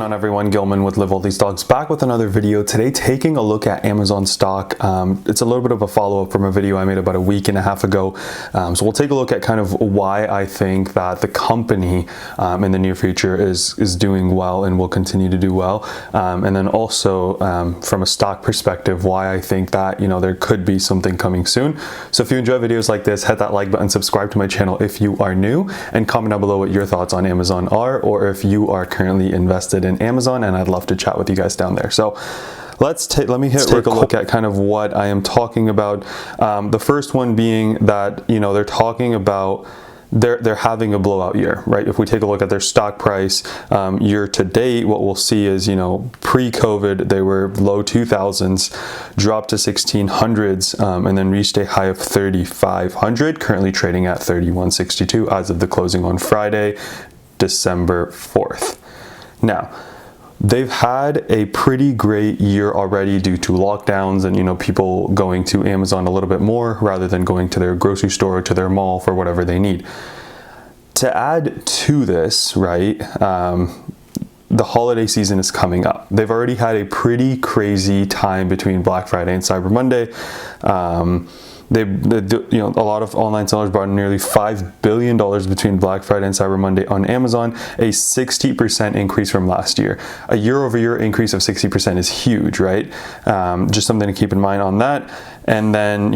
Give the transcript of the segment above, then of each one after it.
on, everyone? Gilman with Live All These Dogs back with another video today, taking a look at Amazon stock. It's a little bit of a follow-up from a video I made about a week and a half ago. So we'll take a look at kind of why I think that the company in the near future is doing well and will continue to do well, and then also from a stock perspective, why I think that there could be something coming soon. So if you enjoy videos like this, hit that like button, subscribe to my channel if you are new, and comment down below what your thoughts on Amazon are, or if you are currently invested in Amazon, and I'd love to chat with you guys down there. So let me take a look at kind of what I am talking about. The first one being that they're talking about they're having a blowout year, right? If we take a look at their stock price year to date, what we'll see is pre-COVID they were low 2000s, dropped to 1600s, and then reached a high of 3500, currently trading at 3162 as of the closing on Friday, December 4th. Now, they've had a pretty great year already due to lockdowns and people going to Amazon a little bit more rather than going to their grocery store or to their mall for whatever they need. To add to this, right, the holiday season is coming up. They've already had a pretty crazy time between Black Friday and Cyber Monday. A lot of online sellers brought in nearly $5 billion between Black Friday and Cyber Monday on Amazon, a 60% increase from last year. A year-over-year increase of 60% is huge, right? Just something to keep in mind on that. And then,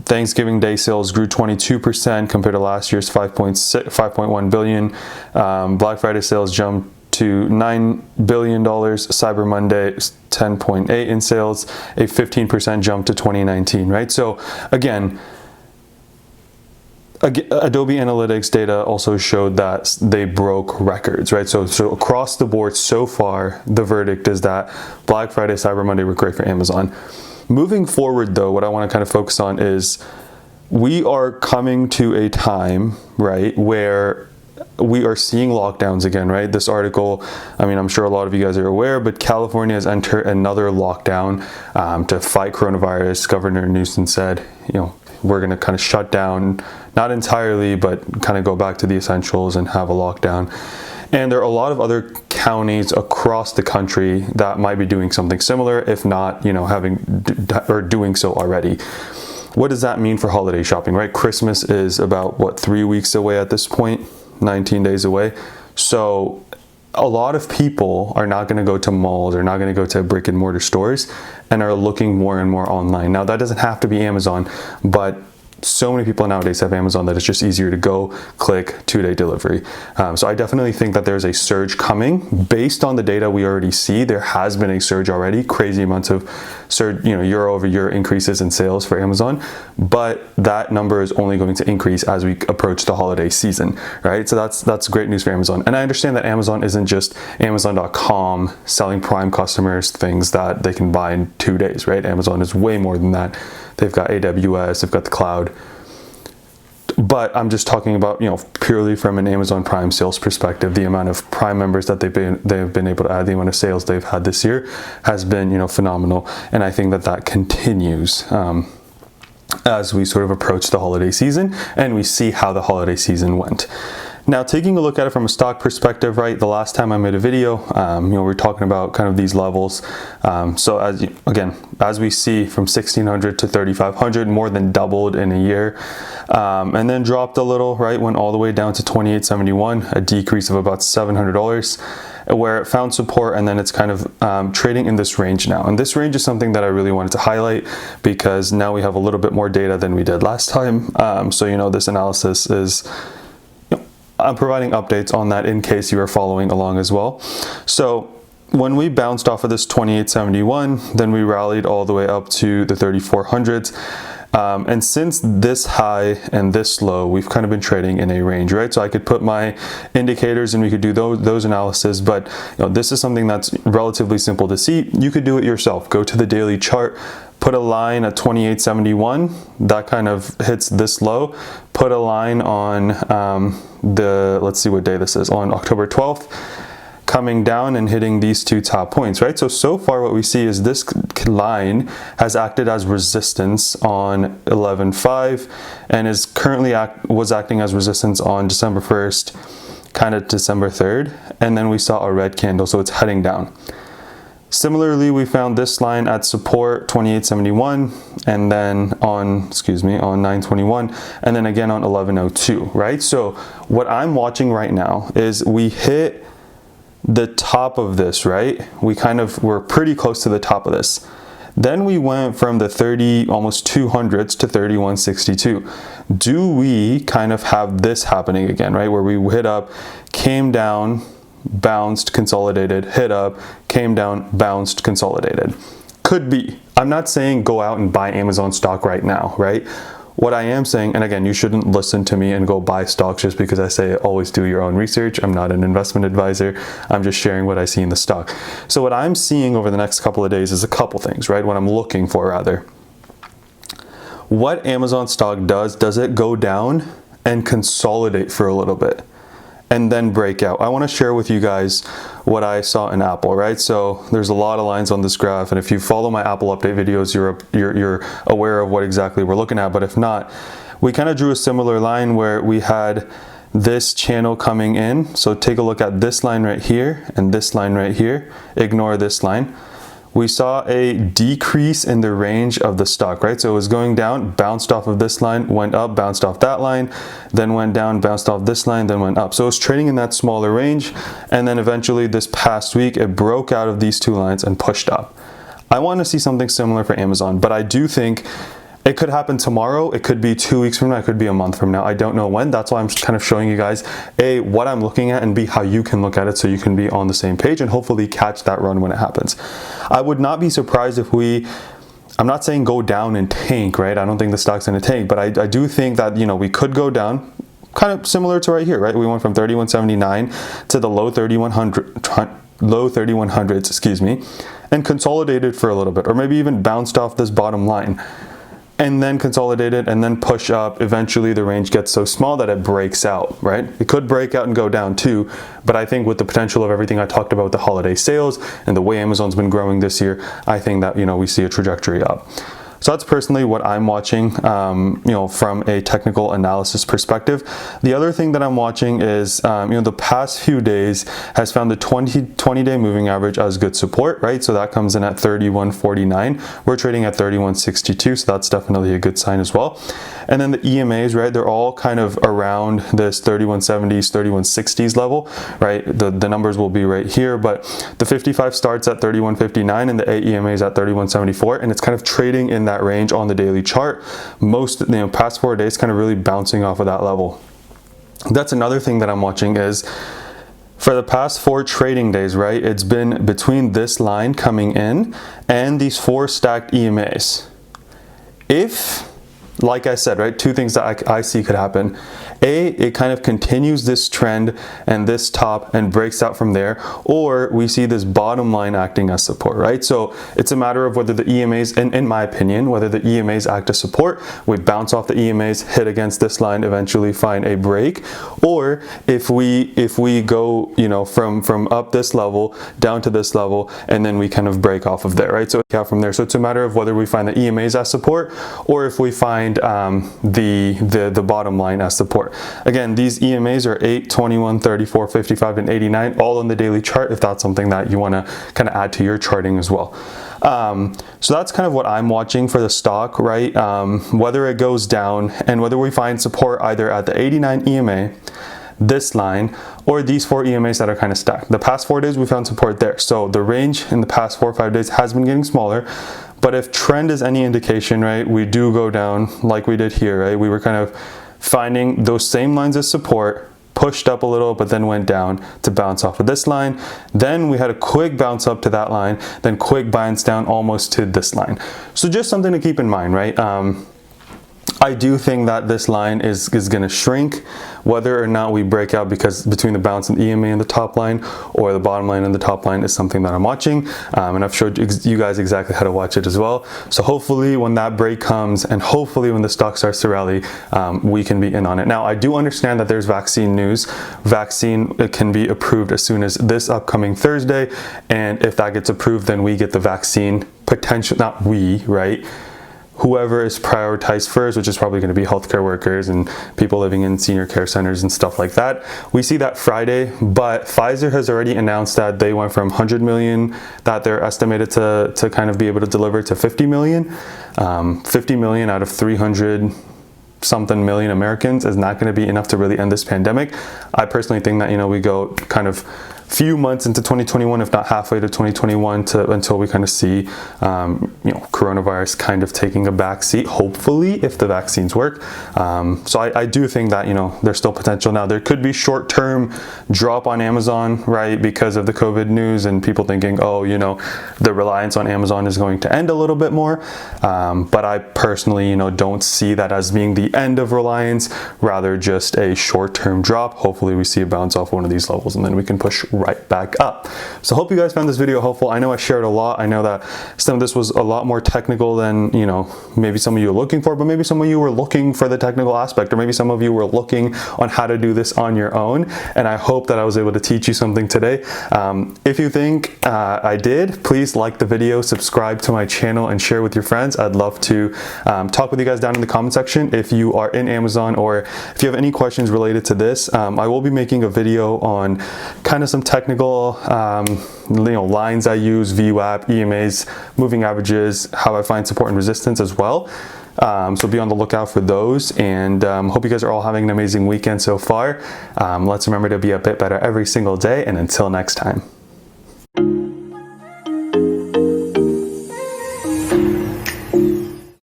Thanksgiving Day sales grew 22% compared to last year's 5.1 billion. Black Friday sales jumped to $9 billion, Cyber Monday 10.8 in sales, a 15% jump to 2019, right? So again, Adobe Analytics data also showed that they broke records, right? So across the board so far, the verdict is that Black Friday, Cyber Monday were great for Amazon. Moving forward though, what I want to kind of focus on is we are coming to a time, right, where we are seeing lockdowns again, right? This article, I'm sure a lot of you guys are aware, but California has entered another lockdown to fight coronavirus. Governor Newsom said, we're going to kind of shut down, not entirely, but kind of go back to the essentials and have a lockdown. And there are a lot of other counties across the country that might be doing something similar, if not, doing so already. What does that mean for holiday shopping, right? Christmas is about, 3 weeks away at this point? 19 days away. So a lot of people are not going to go to malls, they're not going to go to brick and mortar stores, and are looking more and more online. Now that doesn't have to be Amazon, but so many people nowadays have Amazon that it's just easier to go click 2-day delivery. So I definitely think that there's a surge coming. Based on the data we already see, there has been a surge already, crazy amounts of surge, year over year increases in sales for Amazon, but that number is only going to increase as we approach the holiday season, right? So that's great news for Amazon. And I understand that Amazon isn't just Amazon.com selling Prime customers things that they can buy in 2 days, right? Amazon is way more than that. They've got AWS, they've got the cloud. But I'm just talking about, purely from an Amazon Prime sales perspective, the amount of Prime members that they've been able to add, the amount of sales they've had this year has been, phenomenal. And I think that continues as we sort of approach the holiday season and we see how the holiday season went. Now, taking a look at it from a stock perspective, right, the last time I made a video, we were talking about kind of these levels. So as we see from 1600 to 3500, more than doubled in a year, and then dropped a little, right, went all the way down to 2871, a decrease of about $700, where it found support, and then it's kind of trading in this range now. And this range is something that I really wanted to highlight because now we have a little bit more data than we did last time. So this analysis is, I'm providing updates on that in case you are following along as well. So when we bounced off of this 2871, then we rallied all the way up to the 3400s. And since this high and this low, we've kind of been trading in a range, right? So I could put my indicators and we could do those analysis, but this is something that's relatively simple to see. You could do it yourself. Go to the daily chart, put a line at 2871, that kind of hits this low, put a line on let's see what day this is, on October 12th, coming down and hitting these two top points, right? So far what we see is this line has acted as resistance on 11.5 and is currently was acting as resistance on December 1st, kind of December 3rd, and then we saw a red candle, so it's heading down. Similarly, we found this line at support 2871, and then on 921, and then again on 1102, right? So what I'm watching right now is we hit the top of this, right? We're pretty close to the top of this. Then we went from the 30, almost 200s to 3162. Do we kind of have this happening again, right? Where we hit up, came down, bounced, consolidated, hit up, came down, bounced, consolidated. Could be. I'm not saying go out and buy Amazon stock right now, right? What I am saying, and again, you shouldn't listen to me and go buy stocks just because I say always do your own research. I'm not an investment advisor. I'm just sharing what I see in the stock. So what I'm seeing over the next couple of days is a couple things, right? What I'm looking for rather. What Amazon stock does it go down and consolidate for a little bit and then break out? I want to share with you guys what I saw in Apple, right? So there's a lot of lines on this graph, and if you follow my Apple update videos, you're aware of what exactly we're looking at. But if not, we kind of drew a similar line where we had this channel coming in. So take a look at this line right here and this line right here. Ignore this line. We saw a decrease in the range of the stock, right? So it was going down, bounced off of this line, went up, bounced off that line, then went down, bounced off this line, then went up. So it was trading in that smaller range. And then eventually this past week, it broke out of these two lines and pushed up. I want to see something similar for Amazon, but I do think it could happen tomorrow. It could be 2 weeks from now. It could be a month from now. I don't know when. That's why I'm kind of showing you guys, A, what I'm looking at, and B, how you can look at it so you can be on the same page and hopefully catch that run when it happens. I would not be surprised if I'm not saying go down and tank, right? I don't think the stock's going to tank, but I do think that, we could go down kind of similar to right here, right? We went from 3179 to the low 3100s, and consolidated for a little bit, or maybe even bounced off this bottom line, and then consolidated and then push up. Eventually the range gets so small that it breaks out, right? It could break out and go down too, but I think with the potential of everything I talked about, the holiday sales and the way Amazon's been growing this year, I think that, we see a trajectory up. So that's personally what I'm watching, from a technical analysis perspective. The other thing that I'm watching is, the past few days has found the 20-day moving average as good support, right? So that comes in at 31.49. We're trading at 31.62, so that's definitely a good sign as well. And then the EMAs, right? They're all kind of around this 31.70s, 31.60s level, right? The numbers will be right here, but the 55 starts at 31.59 and the AEMA is at 31.74, and it's kind of trading in that range on the daily chart. Most, past 4 days kind of really bouncing off of that level. That's another thing that I'm watching is for the past 4 trading days, right? It's been between this line coming in and these 4 stacked EMAs. If, like I said, right, 2 things that I see could happen. A, it kind of continues this trend and this top and breaks out from there, or we see this bottom line acting as support, right? So it's a matter of whether the EMAs, in my opinion, whether the EMAs act as support, we bounce off the EMAs, hit against this line, eventually find a break, or if we go, from up this level down to this level, and then we kind of break off of there, right? So out from there. So it's a matter of whether we find the EMAs as support, or if we find the bottom line as support. Again, these EMAs are 8, 21, 34, 55, and 89, all on the daily chart if that's something that you want to kind of add to your charting as well. So that's kind of what I'm watching for the stock, right? Whether it goes down and whether we find support either at the 89 EMA, this line, or these 4 EMAs that are kind of stacked. The past 4 days we found support there. So the range in the past 4 or 5 days has been getting smaller, but if trend is any indication, right, we do go down like we did here, right? We were kind of finding those same lines as support, pushed up a little, but then went down to bounce off of this line. Then we had a quick bounce up to that line, then quick bounce down almost to this line. So just something to keep in mind, right? I do think that this line is going to shrink, whether or not we break out, because between the bounce and EMA and the top line, or the bottom line and the top line, is something that I'm watching, and I've showed you guys exactly how to watch it as well. So hopefully when that break comes, and hopefully when the stock starts to rally, we can be in on it. Now, I do understand that there's vaccine news. Vaccine can be approved as soon as this upcoming Thursday, and if that gets approved, then we get the vaccine potential, not we, right? whoever is prioritized first, which is probably going to be healthcare workers and people living in senior care centers and stuff like that. We see that Friday, but Pfizer has already announced that they went from 100 million that they're estimated to kind of be able to deliver to 50 million. 50 million out of 300 something million Americans is not going to be enough to really end this pandemic. I personally think that, you know, we go kind of few months into 2021, if not halfway to 2021, until we kind of see, you know, coronavirus kind of taking a back seat, hopefully, if the vaccines work. So I do think that, you know, there's still potential. Now, there could be short-term drop on Amazon, right, because of the COVID news and people thinking, oh, you know, the reliance on Amazon is going to end a little bit more. But I personally, you know, don't see that as being the end of reliance, rather just a short-term drop. Hopefully we see a bounce off one of these levels and then we can push right back up. So hope you guys found this video helpful. I know I shared a lot. I know that some of this was a lot more technical than, you know, maybe some of you are looking for, but maybe some of you were looking for the technical aspect, or maybe some of you were looking on how to do this on your own. And I hope that I was able to teach you something today. If you think I did, please like the video, subscribe to my channel, and share with your friends. I'd love to talk with you guys down in the comment section if you are in Amazon, or if you have any questions related to this. I will be making a video on kind of some technical you know, lines I use, VWAP, EMAs, moving averages, how I find support and resistance as well. So be on the lookout for those, and hope you guys are all having an amazing weekend so far. Let's remember to be a bit better every single day, and until next time.